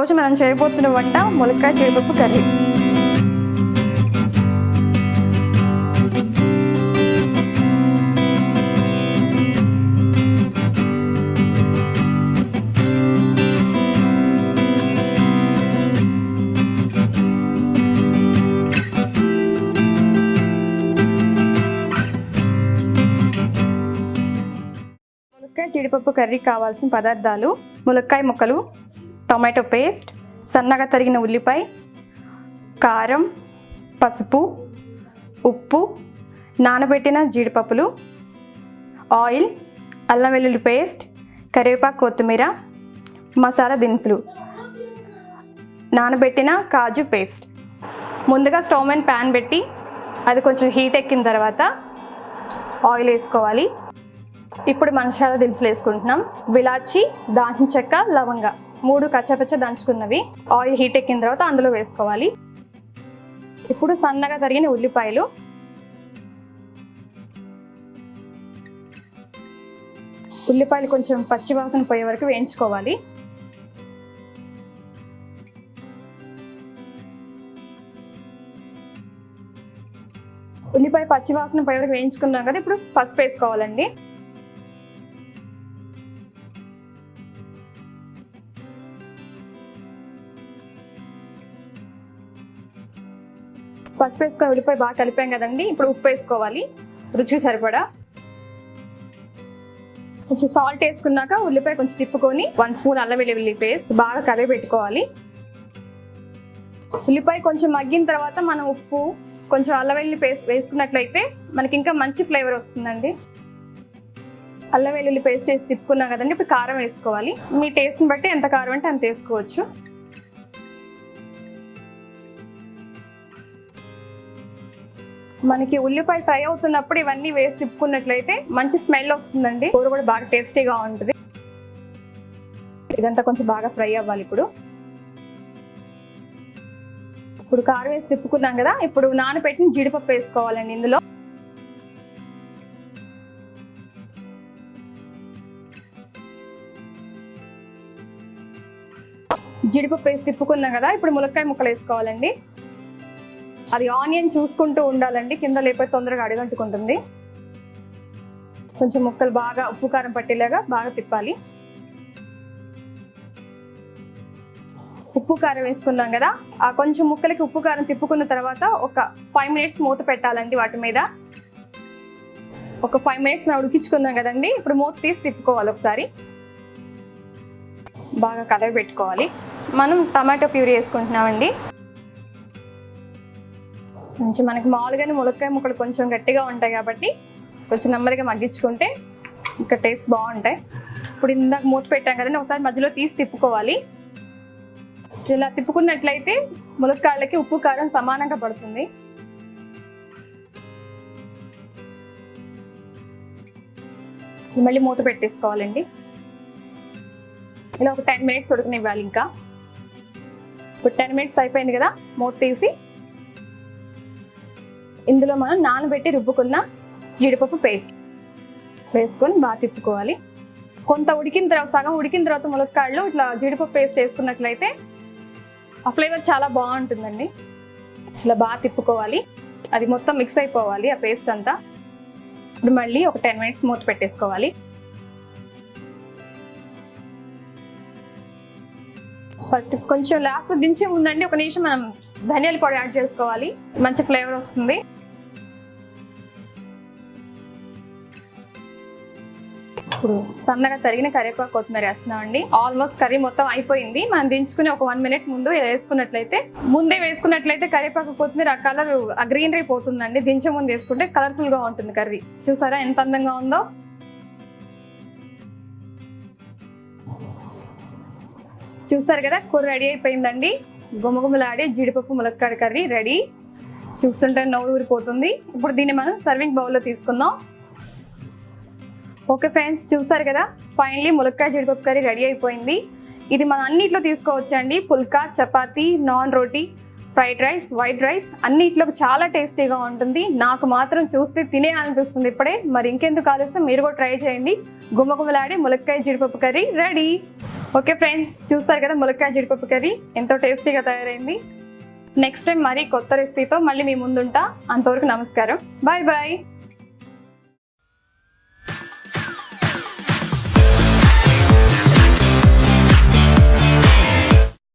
ఈరోజు మనం చేయబోతున్న వంట ములక్కాయ జీడిపప్పు కర్రీ. ములక్కాయ జీడిపప్పు కర్రీ కావాల్సిన పదార్థాలు: ములక్కాయ ముక్కలు, టొమాటో పేస్ట్, సన్నగా తరిగిన ఉల్లిపాయ, కారం, పసుపు, ఉప్పు, నానబెట్టిన జీడిపప్పులు, ఆయిల్, అల్లం వెల్లుల్లి పేస్ట్, కరివేపాకు, కొత్తిమీర, మసాలా దినుసులు, నానబెట్టిన కాజు పేస్ట్. ముందుగా స్టవ్ మీద ప్యాన్ పెట్టి అది కొంచెం హీట్ ఎక్కిన తర్వాత ఆయిల్ వేసుకోవాలి. ఇప్పుడు మసాలా దినుసులు వేసుకుంటున్నాం. విలాచి, దాల్చిన చెక్క, లవంగ 3 కచ్చపచ్చ దంచుకున్నవి ఆయిల్ హీట్ ఎక్కిన తర్వాత అందులో వేసుకోవాలి. ఇప్పుడు సన్నగా తరిగిన ఉల్లిపాయలు, ఉల్లిపాయలు కొంచెం పచ్చివాసన పోయే వరకు వేయించుకోవాలి. ఉల్లిపాయ పచ్చివాసన పోయే వరకు వేయించుకున్నాం కదా, ఇప్పుడు పసుపు వేసుకోవాలండి. పసుపు వేసుకొని ఉల్లిపాయ బాగా కలిపాం కదండి, ఇప్పుడు ఉప్పు వేసుకోవాలి రుచికి సరిపడా. కొంచెం సాల్ట్ వేసుకున్నాక ఉల్లిపాయ కొంచెం తిప్పుకొని 1 స్పూన్ అల్లం వెల్లుల్లి పేస్ట్ బాగా కలిపి పెట్టుకోవాలి. ఉల్లిపాయ కొంచెం మగ్గిన తర్వాత మనం ఉప్పు, కొంచెం అల్లం వెల్లుల్లి పేస్ట్ వేసుకున్నట్లయితే మనకి ఇంకా మంచి ఫ్లేవర్ వస్తుందండి. అల్లం వెల్లుల్లి పేస్ట్ వేసి తిప్పుకున్నాం కదండి, ఇప్పుడు కారం వేసుకోవాలి. మీ టేస్ట్ని బట్టి ఎంత కారం అంటే అంత వేసుకోవచ్చు. మనకి ఉల్లిపాయ ఫ్రై అవుతున్నప్పుడు ఇవన్నీ వేసి తిప్పుకున్నట్లయితే మంచి స్మెల్ వస్తుందండి. కూర కూడా బాగా టేస్టీగా ఉంటుంది. ఇదంతా కొంచెం బాగా ఫ్రై అవ్వాలి. ఇప్పుడు కారం వేసి తిప్పుకున్నాం కదా, ఇప్పుడు నానబెట్టిన జీడిపప్పు వేసుకోవాలండి. ఇందులో జీడిపప్పు వేసి తిప్పుకున్నాం కదా, ఇప్పుడు ములక్కాయ ముక్కలు వేసుకోవాలండి. అది ఆనియన్ చూసుకుంటూ ఉండాలండి, కింద లేకపోతే తొందరగా అడుగంటుకుంటుంది. కొంచెం ముక్కలు బాగా ఉప్పు కారం పట్టేలాగా బాగా తిప్పాలి. ఉప్పు కారం వేసుకున్నాం కదా, ఆ కొంచెం ముక్కలకి ఉప్పు కారం తిప్పుకున్న తర్వాత ఒక 5 మినిట్స్ మూత పెట్టాలండి వాటి మీద. ఒక 5 మినిట్స్ మనం ఉడికించుకున్నాం కదండి, ఇప్పుడు మూత తీసి తిప్పుకోవాలి. ఒకసారి బాగా కలవి పెట్టుకోవాలి. మనం టమాటో ప్యూరీ వేసుకుంటున్నామండి. కొంచెం మనకి మామూలుగానే ములక్కాయ ముక్కలు కొంచెం గట్టిగా ఉంటాయి కాబట్టి కొంచెం నెమ్మదిగా మగ్గించుకుంటే ఇంకా టేస్ట్ బాగుంటాయి. ఇప్పుడు ఇందాక మూత పెట్టాం కదండి, ఒకసారి మధ్యలో తీసి తిప్పుకోవాలి. ఇలా తిప్పుకున్నట్లయితే ములక్కాయలకి ఉప్పు కారం సమానంగా పడుతుంది. మళ్ళీ మూత పెట్టేసుకోవాలండి. ఇలా ఒక 10 మినిట్స్ ఉడకనివ్వాలి. ఇంకా ఇప్పుడు 10 మినిట్స్ అయిపోయింది కదా, మూత తీసి ఇందులో మనం నానబెట్టి రుబ్బుకున్న జీడిపప్పు పేస్ట్ వేసుకొని బాగా తిప్పుకోవాలి. కొంత ఉడికిన తర్వాత, సగం ఉడికిన తర్వాత ములక్కాయలు ఇట్లా జీడిపప్పు పేస్ట్ వేసుకున్నట్లయితే ఆ ఫ్లేవర్ చాలా బాగుంటుందండి. ఇలా బాగా తిప్పుకోవాలి, అది మొత్తం మిక్స్ అయిపోవాలి ఆ పేస్ట్ అంతా. ఇప్పుడు మళ్ళీ ఒక 10 మినిట్స్ మూత పెట్టేసుకోవాలి. ఫస్ట్ కొంచెం లాస్ట్ దించే ముందండి ఒక నిమిషం మనం ధనియాల పొడి యాడ్ చేసుకోవాలి, మంచి ఫ్లేవర్ వస్తుంది. ఇప్పుడు సన్నగా తరిగిన కరివేపాకు, కొత్తిమీర వేస్తున్నామండి. ఆల్మోస్ట్ కర్రీ మొత్తం అయిపోయింది. మనం దించుకుని ఒక 1 మినిట్ ముందు ముందే వేసుకున్నట్లయితే కరివేపాకు, కొత్తిమీర ఆ కలర్ ఆ గ్రీనరీ పోతుందండి. దించే ముందు వేసుకుంటే కలర్ఫుల్ గా ఉంటుంది కర్రీ. చూసారా ఎంత అందంగా ఉందో. చూస్తారు కదా, కూర రెడీ అయిపోయిందండి. గుమగుమలాడే జీడిపప్పు ములక్కాయ కర్రీ రెడీ. చూస్తుంటే నోరు ఊరిపోతుంది. ఇప్పుడు దీన్ని మనం సర్వింగ్ బౌల్లో తీసుకుందాం. ఓకే ఫ్రెండ్స్, చూస్తారు కదా, ఫైనలీ ములక్కాయ జీడిపప్పు కర్రీ రెడీ అయిపోయింది. ఇది మనం అన్నిట్లో తీసుకోవచ్చండి. పుల్కా, చపాతీ, నాన్ రోటీ, ఫ్రైడ్ రైస్, వైట్ రైస్ అన్నిట్లో చాలా టేస్టీగా ఉంటుంది. నాకు మాత్రం చూస్తే తినే అనిపిస్తుంది ఇప్పుడే. మరి ఇంకెందుకు ఆలస్యం, మీరు కూడా ట్రై చేయండి. గుమగుమలాడే ములక్కాయ జీడిపప్పు కర్రీ రెడీ. ఓకే ఫ్రెండ్స్, చూస్తారు కదా ములక్కాయ జీడిపప్పు కర్రీ ఎంతో టేస్టీగా తయారైంది. నెక్స్ట్ టైం మరీ కొత్త రెసిపీతో మళ్ళీ మీ ముందుంటా. అంతవరకు నమస్కారం, బాయ్ బాయ్.